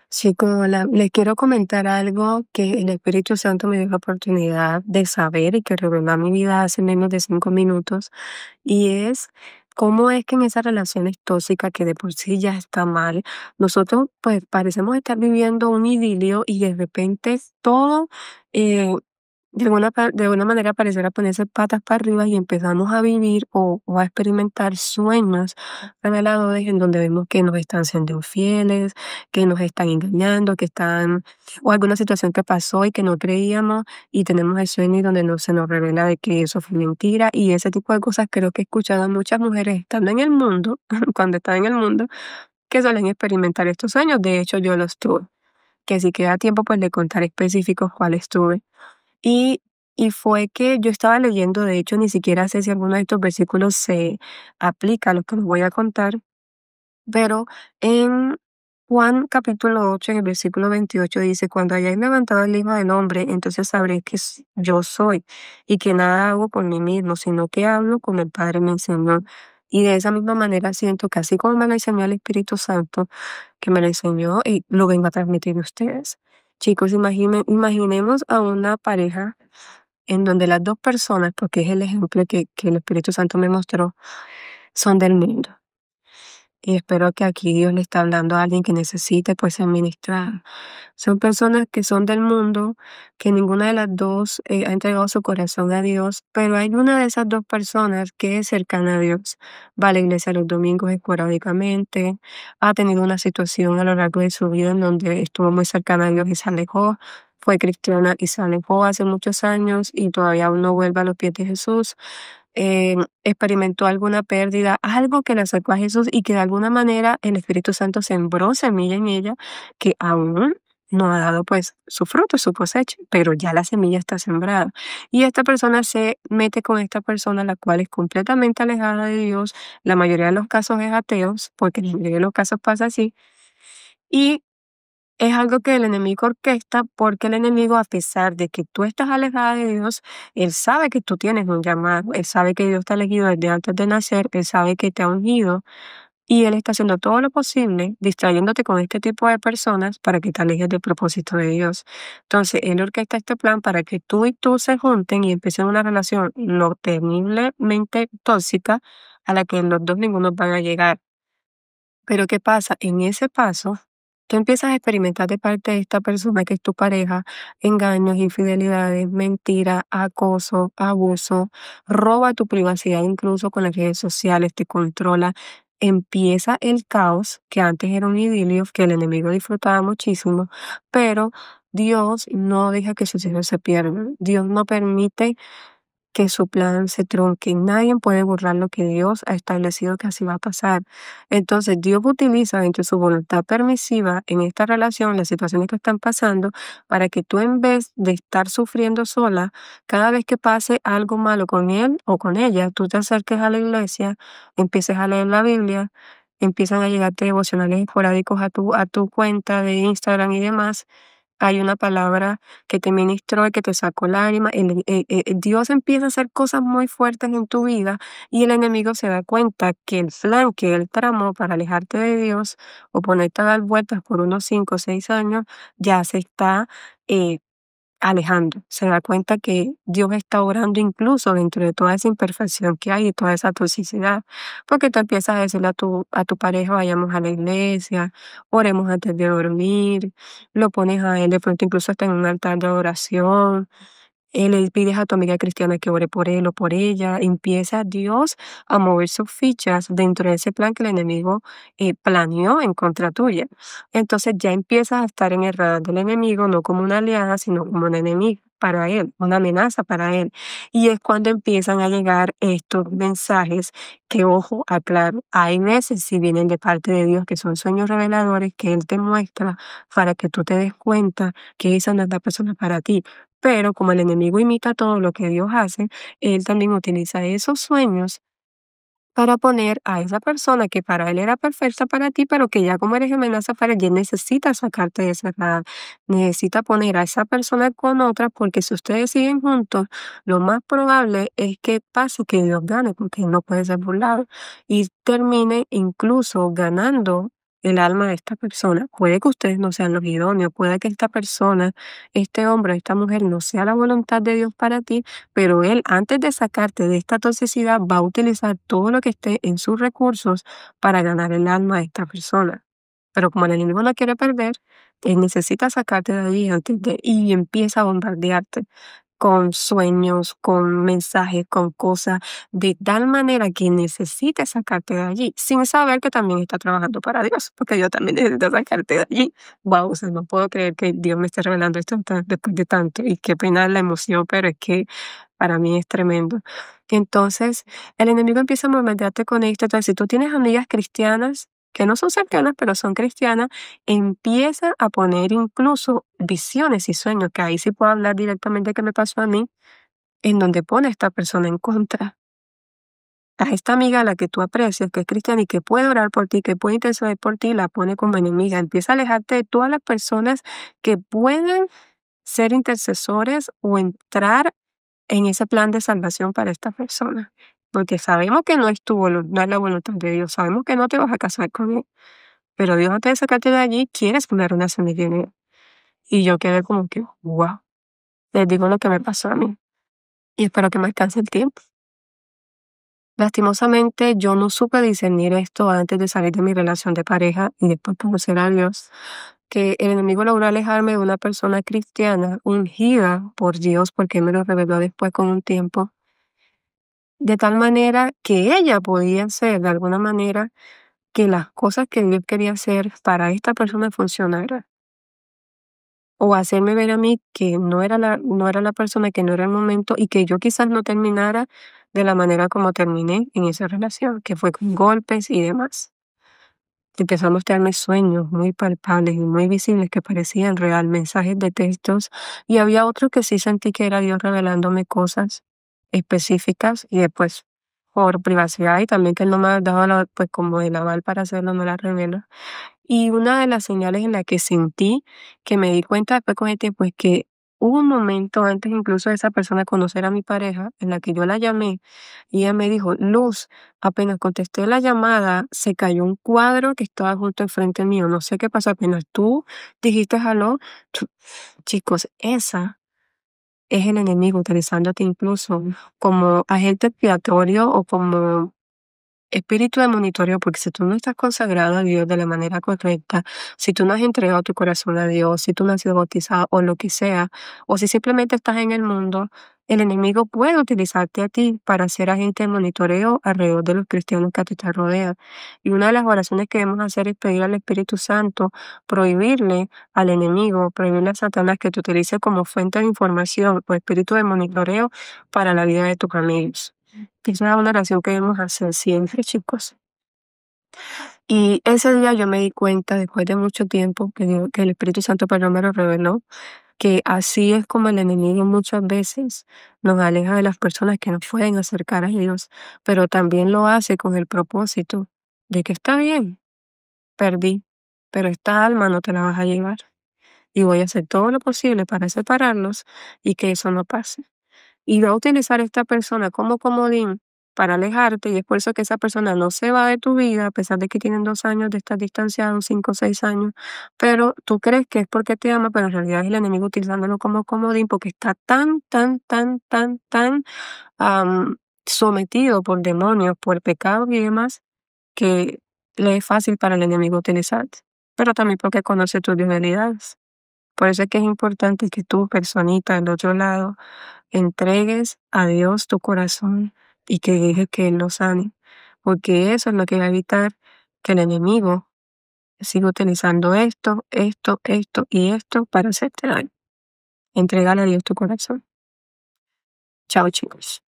Chicos, hola. Les quiero comentar algo que el Espíritu Santo me dio la oportunidad de saber y que reveló a mi vida hace menos de 5 minutos. Y es cómo es que en esas relaciones tóxicas que de por sí ya está mal, nosotros pues parecemos estar viviendo un idilio y de repente todo eh, de alguna manera pareciera ponerse patas para arriba y empezamos a vivir o a experimentar sueños reveladores en donde vemos que nos están siendo infieles, que nos están engañando, o alguna situación que pasó y que no creíamos, y tenemos el sueño y donde no se nos revela de que eso fue mentira, y ese tipo de cosas creo que he escuchado a muchas mujeres estando en el mundo, cuando están en el mundo, que suelen experimentar estos sueños. De hecho, yo los tuve, que si queda tiempo, pues le contaré específicos cuáles tuve. Y, y fue que yo estaba leyendo, de hecho, ni siquiera sé si alguno de estos versículos se aplica a lo que les voy a contar, pero en Juan capítulo 8 en el versículo 28 dice, cuando hayáis levantado el Hijo del Hombre, entonces sabréis que yo soy, y que nada hago por mí mismo, sino que hablo como el Padre me enseñó. Y de esa misma manera siento que así como me lo enseñó el Espíritu Santo, que me lo enseñó, y lo vengo a transmitir a ustedes. Chicos, imaginemos a una pareja en donde las dos personas, porque es el ejemplo que el Espíritu Santo me mostró, son del mundo. Y espero que aquí Dios le está hablando a alguien que necesite pues ser ministrado. Son personas que son del mundo, que ninguna de las dos ha entregado su corazón a Dios, pero hay una de esas dos personas que es cercana a Dios. Va a la iglesia los domingos esporádicamente, ha tenido una situación a lo largo de su vida en donde estuvo muy cercana a Dios y se alejó, fue cristiana y se alejó hace muchos años y todavía aún no vuelve a los pies de Jesús. Experimentó alguna pérdida, algo que le acercó a Jesús y que de alguna manera el Espíritu Santo sembró semilla en ella que aún no ha dado pues su fruto, su cosecha, pero ya la semilla está sembrada. Y esta persona se mete con esta persona, la cual es completamente alejada de Dios, la mayoría de los casos es ateos, porque en la mayoría de los casos pasa así, y es algo que el enemigo orquesta porque el enemigo, a pesar de que tú estás alejada de Dios, él sabe que tú tienes un llamado, él sabe que Dios te ha elegido desde antes de nacer, él sabe que te ha ungido y él está haciendo todo lo posible, distrayéndote con este tipo de personas para que te alejes del propósito de Dios. Entonces, él orquesta este plan para que tú se junten y empiecen una relación lo terriblemente tóxica a la que los dos ninguno van a llegar. Pero ¿qué pasa? En ese paso, tú empiezas a experimentar de parte de esta persona que es tu pareja engaños, infidelidades, mentiras, acoso, abuso, roba tu privacidad incluso con las redes sociales, te controla. Empieza el caos, que antes era un idilio, que el enemigo disfrutaba muchísimo, pero Dios no deja que sus hijos se pierdan. Dios no permite que su plan se trunque. Nadie puede borrar lo que Dios ha establecido que así va a pasar. Entonces, Dios utiliza dentro de su voluntad permisiva en esta relación las situaciones que están pasando para que tú, en vez de estar sufriendo sola, cada vez que pase algo malo con él o con ella, tú te acerques a la iglesia, empieces a leer la Biblia, empiezan a llegarte devocionales esporádicos a tu cuenta de Instagram y demás. Hay una palabra que te ministró y que te sacó lágrimas. Dios empieza a hacer cosas muy fuertes en tu vida y el enemigo se da cuenta que el plan que él tramó para alejarte de Dios o ponerte a dar vueltas por unos 5 o 6 años ya se está eh, alejando. Se da cuenta que Dios está obrando incluso dentro de toda esa imperfección que hay y toda esa toxicidad. Porque tú empiezas a decirle a tu pareja, vayamos a la iglesia, oremos antes de dormir, lo pones a él de pronto incluso hasta en un altar de adoración, le pides a tu amiga cristiana que ore por él o por ella. Empieza Dios a mover sus fichas dentro de ese plan que el enemigo planeó en contra tuya. Entonces ya empiezas a estar en el radar del enemigo, no como una aliada, sino como una enemiga para él, una amenaza para él. Y es cuando empiezan a llegar estos mensajes que, ojo, aclaro, hay veces si vienen de parte de Dios que son sueños reveladores que Él te muestra para que tú te des cuenta que esa no es la persona para ti. Pero como el enemigo imita todo lo que Dios hace, él también utiliza esos sueños para poner a esa persona que para él era perfecta para ti, pero que ya como eres amenaza para él, ya necesita sacarte de esa edad. Necesita poner a esa persona con otra, porque si ustedes siguen juntos, lo más probable es que pase que Dios gane, porque él no puede ser burlado, y termine incluso ganando el alma de esta persona. Puede que ustedes no sean los idóneos, puede que esta persona, este hombre, esta mujer no sea la voluntad de Dios para ti, pero él antes de sacarte de esta toxicidad va a utilizar todo lo que esté en sus recursos para ganar el alma de esta persona. Pero como el enemigo no quiere perder, él necesita sacarte de allí y empieza a bombardearte con sueños, con mensajes, con cosas, de tal manera que necesite sacarte de allí, sin saber que también está trabajando para Dios, porque Dios también necesita sacarte de allí. Wow, o sea, no puedo creer que Dios me esté revelando esto después de tanto, y qué pena la emoción, pero es que para mí es tremendo. Entonces, el enemigo empieza a bombardearte con esto. Entonces, si tú tienes amigas cristianas, que no son cercanas, pero son cristianas, empieza a poner incluso visiones y sueños, que ahí sí puedo hablar directamente que me pasó a mí, en donde pone a esta persona en contra. A esta amiga a la que tú aprecias, que es cristiana y que puede orar por ti, que puede interceder por ti, la pone como enemiga. Empieza a alejarte de todas las personas que puedan ser intercesores o entrar en ese plan de salvación para esta persona. Porque sabemos que no es no es la voluntad de Dios, sabemos que no te vas a casar con él, pero Dios antes de sacarte de allí quieres poner una semilla en él. Y yo quedé como que, wow, les digo lo que me pasó a mí y espero que me alcance el tiempo. Lastimosamente, yo no supe discernir esto antes de salir de mi relación de pareja y después conocer a Dios, que el enemigo logró alejarme de una persona cristiana ungida por Dios, porque Él me lo reveló después con un tiempo, de tal manera que ella podía hacer de alguna manera que las cosas que Dios quería hacer para esta persona funcionaran. O hacerme ver a mí que no era la persona, que no era el momento y que yo quizás no terminara de la manera como terminé en esa relación, que fue con golpes y demás. Empezó a mostrarme sueños muy palpables y muy visibles que parecían real, mensajes de textos, y había otros que sí sentí que era Dios revelándome cosas específicas y después por privacidad y también que Él no me ha dado pues como el aval para hacerlo, no la revelo. Y una de las señales en la que sentí, que me di cuenta después con el tiempo, es que hubo un momento antes incluso de esa persona conocer a mi pareja, en la que yo la llamé y ella me dijo, Luz, apenas contesté la llamada, se cayó un cuadro que estaba justo enfrente mío. No sé qué pasó, apenas tú dijiste aló. Chicos, esa es el enemigo utilizándote incluso como agente expiatorio o como espíritu de monitoreo, porque si tú no estás consagrado a Dios de la manera correcta, si tú no has entregado tu corazón a Dios, si tú no has sido bautizado o lo que sea, o si simplemente estás en el mundo, el enemigo puede utilizarte a ti para ser agente de monitoreo alrededor de los cristianos que a ti te rodean. Y una de las oraciones que debemos hacer es pedir al Espíritu Santo, prohibirle al enemigo, prohibirle a Satanás que te utilice como fuente de información o espíritu de monitoreo para la vida de tus amigos. Esa es una oración que debemos hacer siempre, chicos. Y ese día yo me di cuenta, después de mucho tiempo, que el Espíritu Santo perdón me lo reveló, que así es como el enemigo muchas veces nos aleja de las personas que nos pueden acercar a Dios, pero también lo hace con el propósito de que está bien, perdí, pero esta alma no te la vas a llevar. Y voy a hacer todo lo posible para separarlos y que eso no pase. Y va a utilizar esta persona como comodín para alejarte, y es por eso que esa persona no se va de tu vida, a pesar de que tienen 2 años de estar distanciados, 5 o 6 años, pero tú crees que es porque te ama, pero en realidad es el enemigo utilizándolo como comodín porque está tan sometido por demonios, por pecados y demás, que le es fácil para el enemigo utilizarte, pero también porque conoce tus debilidades. Por eso es que es importante que tú, personita del otro lado, entregues a Dios tu corazón y que dejes que Él lo sane, porque eso es lo que va a evitar que el enemigo siga utilizando esto para hacerte daño. Entregale a Dios tu corazón. Chao, chicos.